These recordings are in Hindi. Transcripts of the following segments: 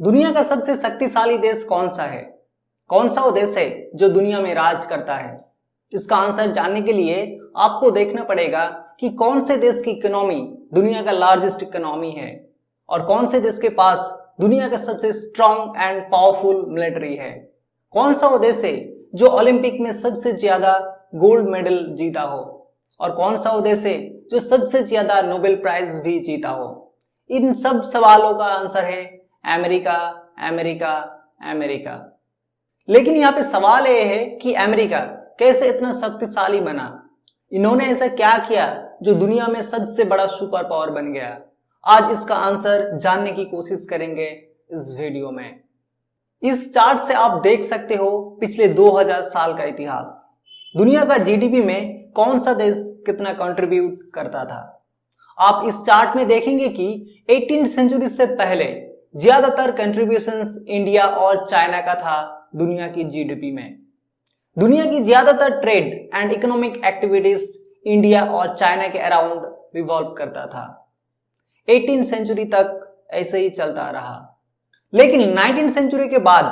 दुनिया का सबसे शक्तिशाली देश कौन सा है? कौन सा वो देश है जो दुनिया में राज करता है? इसका आंसर जानने के लिए आपको देखना पड़ेगा कि कौन से देश की इकोनॉमी दुनिया का लार्जेस्ट इकोनॉमी है और कौन से देश के पास दुनिया का सबसे स्ट्रॉन्ग एंड पावरफुल मिलिट्री है। कौन सा वो देश है जो ओलंपिक में सबसे ज्यादा गोल्ड मेडल जीता हो और कौन सा वो देश है जो सबसे ज्यादा नोबेल प्राइज भी जीता हो। इन सब सवालों का आंसर है अमेरिका, अमेरिका, अमेरिका। लेकिन यहाँ पे सवाल यह है कि अमेरिका कैसे इतना शक्तिशाली बना? इन्होंने ऐसा क्या किया जो दुनिया में सबसे बड़ा सुपर पावर बन गया? आज इसका आंसर जानने की कोशिश करेंगे इस वीडियो में। इस चार्ट से आप देख सकते हो पिछले 2000 साल का इतिहास। दुनिया का जीडीपी में कौन सा देश कितना कंट्रीब्यूट करता था। आप इस चार्ट में देखेंगे कि 18वीं सेंचुरी से पहले ज्यादातर कंट्रीब्यूशंस इंडिया और चाइना का था दुनिया की जीडीपी में। दुनिया की ज्यादातर trade and economic activities India और चाइना के अराउंड रिवॉल्व करता था। 18वीं सेंचुरी तक ऐसे ही चलता रहा। लेकिन 19वीं सेंचुरी के बाद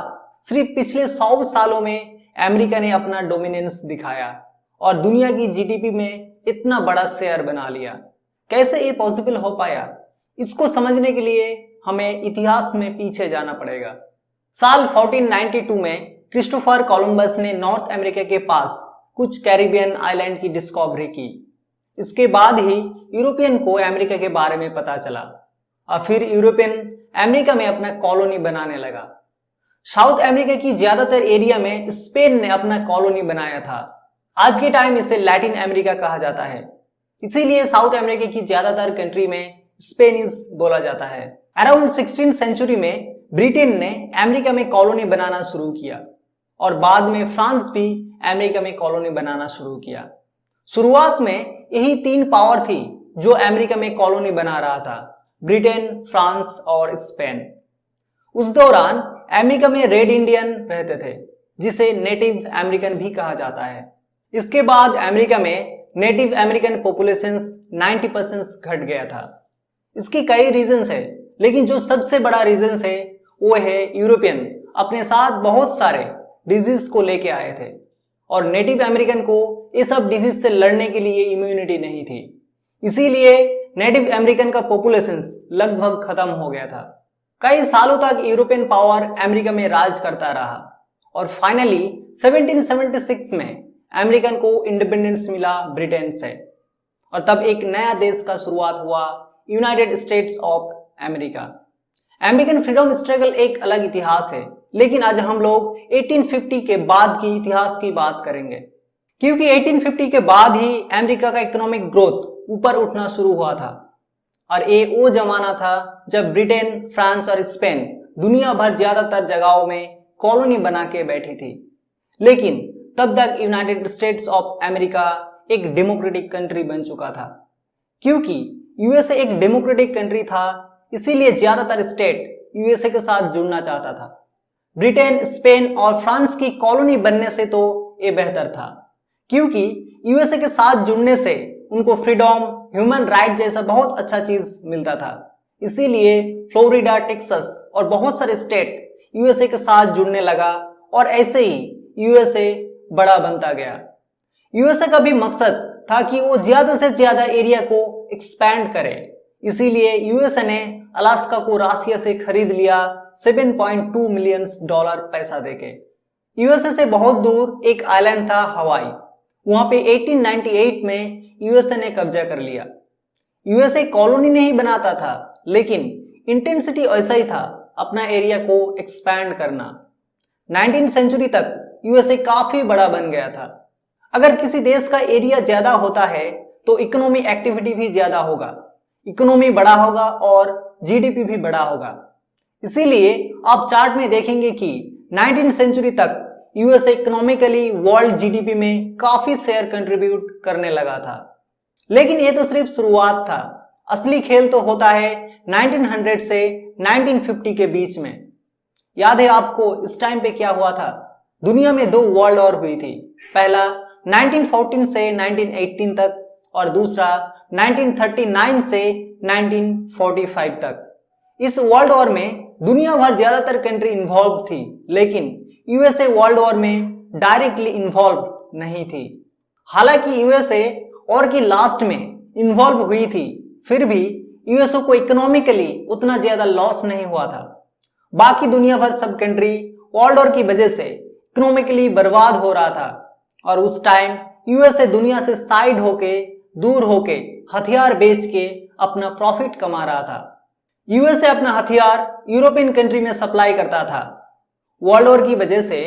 सिर्फ पिछले 100 सालों में अमेरिका ने अपना डोमिनेंस दिखाया और दुनिया की जीडीपी में इतना बड़ा शेयर बना लिया। कैसे ये पॉसिबल हो पाया? इसको समझने के लिए हमें इतिहास में पीछे जाना पड़ेगा। साल 1492 में क्रिस्टोफर कोलंबस ने नॉर्थ अमेरिका के पास कुछ कैरिबियन आइलैंड की डिस्कवरी की। इसके बाद ही यूरोपियन को अमेरिका के बारे में पता चला और फिर यूरोपियन अमेरिका में अपना कॉलोनी बनाने लगा। साउथ अमेरिका की ज्यादातर एरिया में स्पेन ने अपना कॉलोनी बनाया था। आज के टाइम इसे लैटिन अमेरिका कहा जाता है, इसीलिए साउथ अमेरिका की ज्यादातर कंट्री में स्पेनिश बोला जाता है। अराउंड 16वीं सेंचुरी में ब्रिटेन ने अमेरिका में कॉलोनी बनाना शुरू किया और बाद में फ्रांस भी अमेरिका में कॉलोनी बनाना शुरू किया। शुरुआत में यही 3 पावर थी जो अमेरिका में कॉलोनी बना रहा था, ब्रिटेन, फ्रांस और स्पेन। उस दौरान अमेरिका में रेड इंडियन रहते थे जिसे नेटिव अमेरिकन भी कहा जाता है। इसके बाद अमेरिका में नेटिव अमेरिकन पॉपुलेशन 90% घट गया था। इसकी कई रीजंस है, लेकिन जो सबसे बड़ा रीजंस है वो है यूरोपियन अपने साथ बहुत सारे डिजीज को लेके आए थे और नेटिव अमेरिकन को ये सब डिजीज से लड़ने के लिए इम्यूनिटी नहीं थी। इसीलिए नेटिव अमेरिकन का पॉपुलेशन लगभग खत्म हो गया था। कई सालों तक यूरोपियन पावर अमेरिका में राज करता रहा और फाइनली 1776 में अमेरिकन को इंडिपेंडेंस मिला ब्रिटेन से और तब एक नया देश का शुरुआत हुआ, United states of America. American freedom struggle एक अलग इतिहास है, लेकिन आज हम लोग 1850 के बाद की इतिहास की बात करेंगे, क्योंकि 1850 के बाद ही अमेरिका का इकोनॉमिक ग्रोथ ऊपर उठना शुरू हुआ था और ये वो जमाना था जब ब्रिटेन, फ्रांस और स्पेन दुनिया भर ज्यादातर जगहों में कॉलोनी बना के बैठी थी। लेकिन तब तक यूनाइटेड स्टेट्स ऑफ अमेरिका एक डेमोक्रेटिक कंट्री बन चुका था। क्योंकि यूएसए एक डेमोक्रेटिक कंट्री था, इसीलिए ज्यादातर स्टेट यूएसए के साथ जुड़ना चाहता था। ब्रिटेन, स्पेन और फ्रांस की कॉलोनी बनने से तो ये बेहतर था, क्योंकि यूएसए के साथ जुड़ने से उनको फ्रीडम, ह्यूमन राइट जैसा बहुत अच्छा चीज मिलता था। इसीलिए फ्लोरिडा, टेक्सास और बहुत सारे स्टेट यूएसए के साथ जुड़ने लगा और ऐसे ही यूएसए बड़ा बनता गया। यूएसए का भी मकसद था कि वो ज्यादा से ज्यादा एरिया को एक्सपैंड करे। इसीलिए यूएसए ने अलास्का को रसिया से खरीद लिया $7.2 मिलियन पैसा देके। यूएसए से बहुत दूर एक आइलैंड था हवाई, वहां पे 1898 में यूएसए ने कब्जा कर लिया। यूएसए कॉलोनी नहीं बनाता था, लेकिन इंटेंसिटी ऐसा ही था अपना एरिया को एक्सपैंड करना। 19वीं सेंचुरी तक यूएसए काफी बड़ा बन गया था। अगर किसी देश का एरिया ज्यादा होता है तो इकोनॉमी एक्टिविटी भी ज्यादा होगा, इकोनॉमी बड़ा होगा और जीडीपी भी बड़ा होगा। इसीलिए आप चार्ट में देखेंगे कि 19वीं सेंचुरी तक यूएसए इकोनॉमिकली वर्ल्ड जीडीपी में काफी शेयर कंट्रीब्यूट करने लगा था। लेकिन ये तो सिर्फ शुरुआत था, असली खेल तो होता है 1900 से 1950 के बीच में। याद है आपको इस टाइम पे क्या हुआ था? दुनिया में 2 वर्ल्ड वॉर हुई थी। पहला 1914 से 1918 तक और दूसरा 1939 से 1945 तक। इस वर्ल्ड वॉर में दुनिया भर ज्यादातर कंट्री इन्वॉल्व थी, लेकिन यूएसए वर्ल्ड वॉर में डायरेक्टली इन्वॉल्व नहीं थी। हालांकि यूएसए और की लास्ट में इन्वॉल्व हुई थी, फिर भी यूएसए को इकोनॉमिकली उतना ज्यादा लॉस नहीं हुआ था। बाकी दुनिया भर सब कंट्री वर्ल्ड वॉर की वजह से इकोनॉमिकली बर्बाद हो रहा था और उस टाइम यूएसए दुनिया से साइड होके, दूर होके हथियार बेच के अपना प्रॉफिट कमा रहा था। यूएसए अपना हथियार यूरोपियन कंट्री में सप्लाई करता था। वर्ल्ड वॉर की वजह से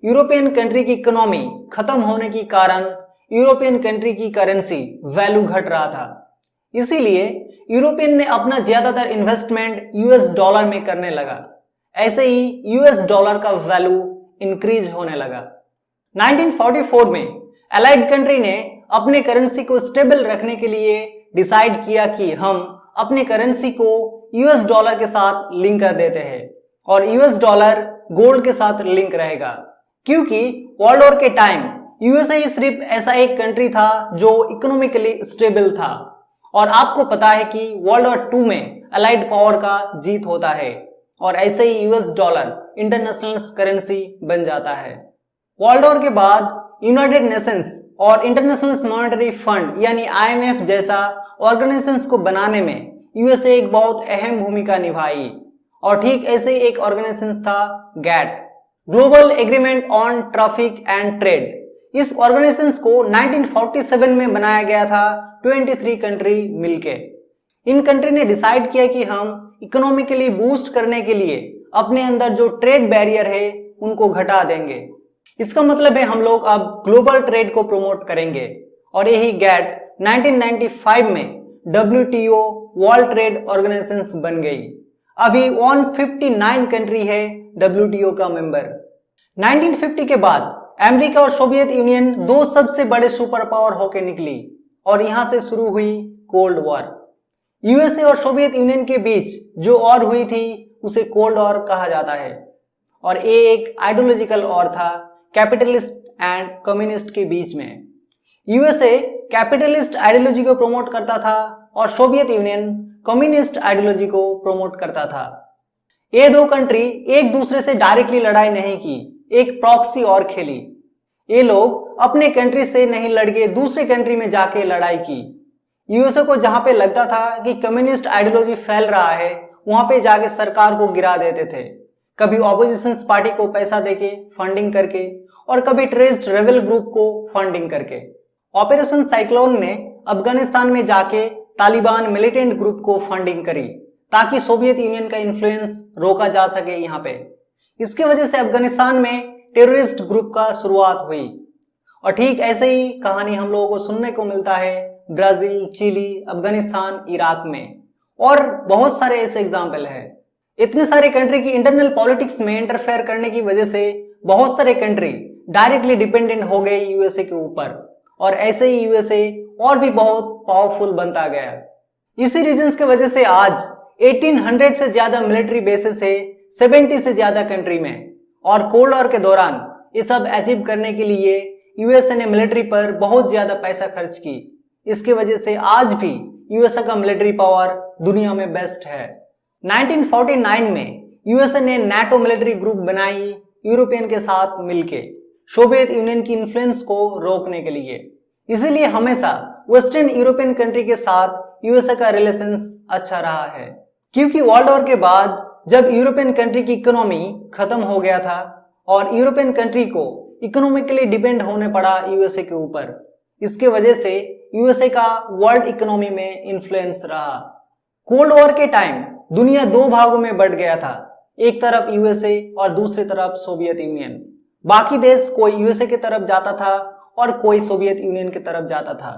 यूरोपियन कंट्री की इकोनॉमी खत्म होने के कारण यूरोपियन कंट्री की करेंसी वैल्यू घट रहा था। इसीलिए यूरोपियन ने अपना ज्यादातर इन्वेस्टमेंट यूएस डॉलर में करने लगा। ऐसे ही यूएस डॉलर का वैल्यू इंक्रीज होने लगा। 1944 में अलाइड कंट्री ने अपने करेंसी को स्टेबल रखने के लिए डिसाइड किया कि हम अपने करेंसी को यूएस डॉलर के साथ लिंक कर देते हैं और यूएस डॉलर गोल्ड के साथ लिंक रहेगा, क्योंकि वर्ल्ड वॉर के टाइम यूएसए ही सिर्फ ऐसा एक कंट्री था जो इकोनॉमिकली स्टेबल था। और आपको पता है कि वर्ल्ड वॉर 2 में अलाइड पावर का जीत होता है और ऐसे ही यूएस डॉलर इंटरनेशनल करेंसी बन जाता है। वर्ल्ड वॉर के बाद यूनाइटेड नेशंस और इंटरनेशनल मॉनेटरी फंड यानी आईएमएफ जैसा ऑर्गेनाइजेशंस को बनाने में यूएसए एक बहुत अहम भूमिका निभाई। और ठीक ऐसे ही एक ऑर्गेनाइजेशन था GATT, global agreement on traffic and trade. इस ऑर्गेनाइजेशन को 1947 में बनाया गया था 23 कंट्री मिलके। इन कंट्री ने डिसाइड किया कि हम इकोनॉमिकली बूस्ट करने के लिए अपने अंदर जो ट्रेड बैरियर है उनको घटा देंगे। इसका मतलब है हम लोग अब ग्लोबल ट्रेड को प्रमोट करेंगे और यही गैट 1995 में WTO वर्ल्ड ट्रेड ऑर्गेनाइजेशन बन गई। अभी 159 कंट्री है WTO का मेंबर। 1950 के बाद अमेरिका और सोवियत यूनियन दो सबसे बड़े सुपर पावर होके निकली और यहां से शुरू हुई कोल्ड वॉर। यूएसए और सोवियत यूनियन के बीच जो वॉर हुई थी उसे कोल्ड वॉर कहा जाता है और ये एक आइडियोलॉजिकल वॉर था कैपिटलिस्ट एंड कम्युनिस्ट के बीच में। यूएसए कैपिटलिस्ट आइडियोलॉजी को प्रमोट करता था और सोवियत यूनियन कम्युनिस्ट आइडियोलॉजी को प्रमोट करता था। ये दो कंट्री एक दूसरे से डायरेक्टली लड़ाई नहीं की, एक प्रॉक्सी और खेली। ये लोग अपने कंट्री से नहीं लड़के दूसरे कंट्री में जाके लड़ाई की। यूएसए को जहां पे लगता था कि कम्युनिस्ट आइडियोलॉजी फैल रहा है वहां पे जाके सरकार को गिरा देते थे, कभी ऑपोजिशन पार्टी को पैसा देके फंडिंग करके और कभी टेररिस्ट रेबल ग्रुप को फंडिंग करके। ऑपरेशन साइक्लोन ने अफगानिस्तान में जाके तालिबान मिलिटेंट ग्रुप को फंडिंग करी ताकि सोवियत यूनियन का इन्फ्लुएंस रोका जा सके यहाँ पे। इसकी वजह से अफगानिस्तान में टेररिस्ट ग्रुप का शुरुआत हुई। और ठीक ऐसे ही कहानी हम लोगों को सुनने को मिलता है ब्राजील, चिली, अफगानिस्तान, इराक में और बहुत सारे ऐसे एग्जाम्पल है। इतने सारे कंट्री की इंटरनल पॉलिटिक्स में इंटरफेयर करने की वजह से बहुत सारे कंट्री डायरेक्टली डिपेंडेंट हो गए यूएसए के ऊपर और ऐसे ही यूएसए और भी बहुत पावरफुल बनता गया। इसी रीजंस की वजह से आज 1800 से ज्यादा मिलिट्री बेसेस है 70 से ज्यादा कंट्री में। और कोल्ड वॉर के दौरान ये सब अचीव करने के लिए यूएसए ने मिलिट्री पर बहुत ज्यादा पैसा खर्च की। इसकी वजह से आज भी यूएसए का मिलिट्री पावर दुनिया में बेस्ट है। 1949 में यूएसए ने नाटो मिलिट्री ग्रुप बनाई यूरोपियन के साथ मिलके सोवियत यूनियन की इन्फ्लुएंस को रोकने के लिए। इसीलिए हमेशा वेस्टर्न यूरोपियन कंट्री के साथ यूएसए का रिलेशंस अच्छा रहा है, क्योंकि वर्ल्ड वॉर के बाद जब यूरोपियन कंट्री की इकोनॉमी खत्म हो गया था और यूरोपियन कंट्री को इकोनॉमिकली डिपेंड होने पड़ा यूएसए के ऊपर। इसके वजह से यूएसए का वर्ल्ड इकोनॉमी में इन्फ्लुएंस रहा। कोल्ड वॉर के टाइम दुनिया दो भागों में बट गया था, एक तरफ यूएसए और दूसरी तरफ सोवियत यूनियन। बाकी देश कोई यूएसए की तरफ जाता था और कोई सोवियत यूनियन की तरफ जाता था।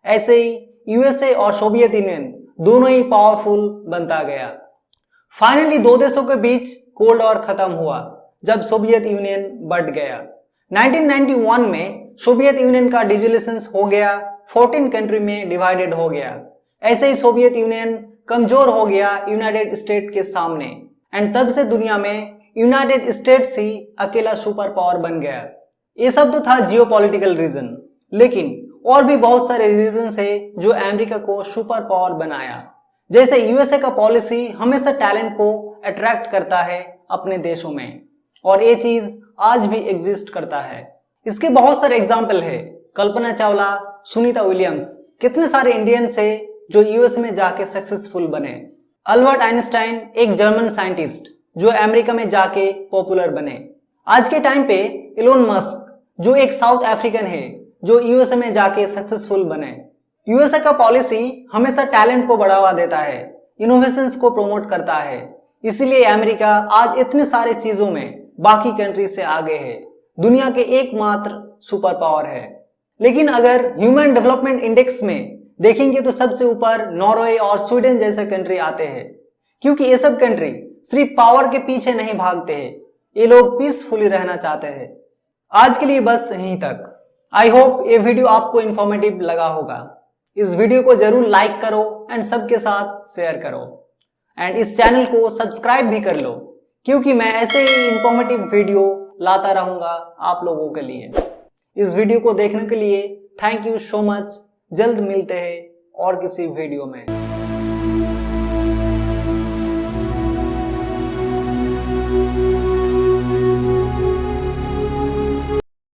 ऐसे ही यूएसए और सोवियत यूनियन दोनों ही पावरफुल बनता गया। फाइनली दो देशों के बीच कोल्ड वॉर खत्म हुआ जब सोवियत यूनियन बट गया। 1991 में सोवियत यूनियन का डिसोल्यूशन हो गया, 14 कंट्री में डिवाइडेड हो गया। ऐसे ही सोवियत यूनियन कमजोर हो गया यूनाइटेड स्टेट के सामने एंड तब से दुनिया में यूनाइटेड स्टेट्स ही अकेला सुपर पावर बन गया। ये सब तो था जियोपॉलिटिकल रीजन, लेकिन और भी बहुत सारे रीजन है जो अमेरिका को सुपर पावर बनाया। जैसे यूएसए का पॉलिसी हमेशा टैलेंट को अट्रैक्ट करता है अपने देशों में, और ये चीज आज भी एग्जिस्ट करता है। इसके बहुत सारे एग्जाम्पल है। कल्पना चावला, सुनीता विलियम्स, कितने सारे इंडियंस है जो यूएस में जाके सक्सेसफुल बने। अल्बर्ट आइंस्टाइन, एक जर्मन साइंटिस्ट जो अमेरिका में जाके पॉपुलर बने। आज के टाइम पे इलोन मस्क, जो एक साउथ अफ्रीकन है, जो यूएसए में जाके सक्सेसफुल बने। यूएसए का पॉलिसी हमेशा टैलेंट को बढ़ावा देता है, इनोवेशंस को प्रमोट करता है। इसीलिए अमेरिका आज इतने सारे चीजों में बाकी कंट्री से आगे है, दुनिया के एकमात्र सुपर पावर है। लेकिन अगर ह्यूमन डेवलपमेंट इंडेक्स में देखेंगे तो सबसे ऊपर नॉर्वे और स्वीडन जैसे कंट्री आते हैं, क्योंकि ये सब कंट्री सिर्फ पावर के पीछे नहीं भागते हैं, ये लोग पीसफुली रहना चाहते हैं। आज के लिए बस यहीं तक। आई होप ये वीडियो आपको इंफॉर्मेटिव लगा होगा। इस वीडियो को जरूर लाइक करो एंड सबके साथ शेयर करो, एंड इस चैनल को सब्सक्राइब भी कर लो, क्योंकि मैं ऐसे ही इंफॉर्मेटिव वीडियो लाता रहूंगा आप लोगों के लिए। इस वीडियो को देखने के लिए थैंक यू सो मच। जल्द मिलते हैं और किसी वीडियो में।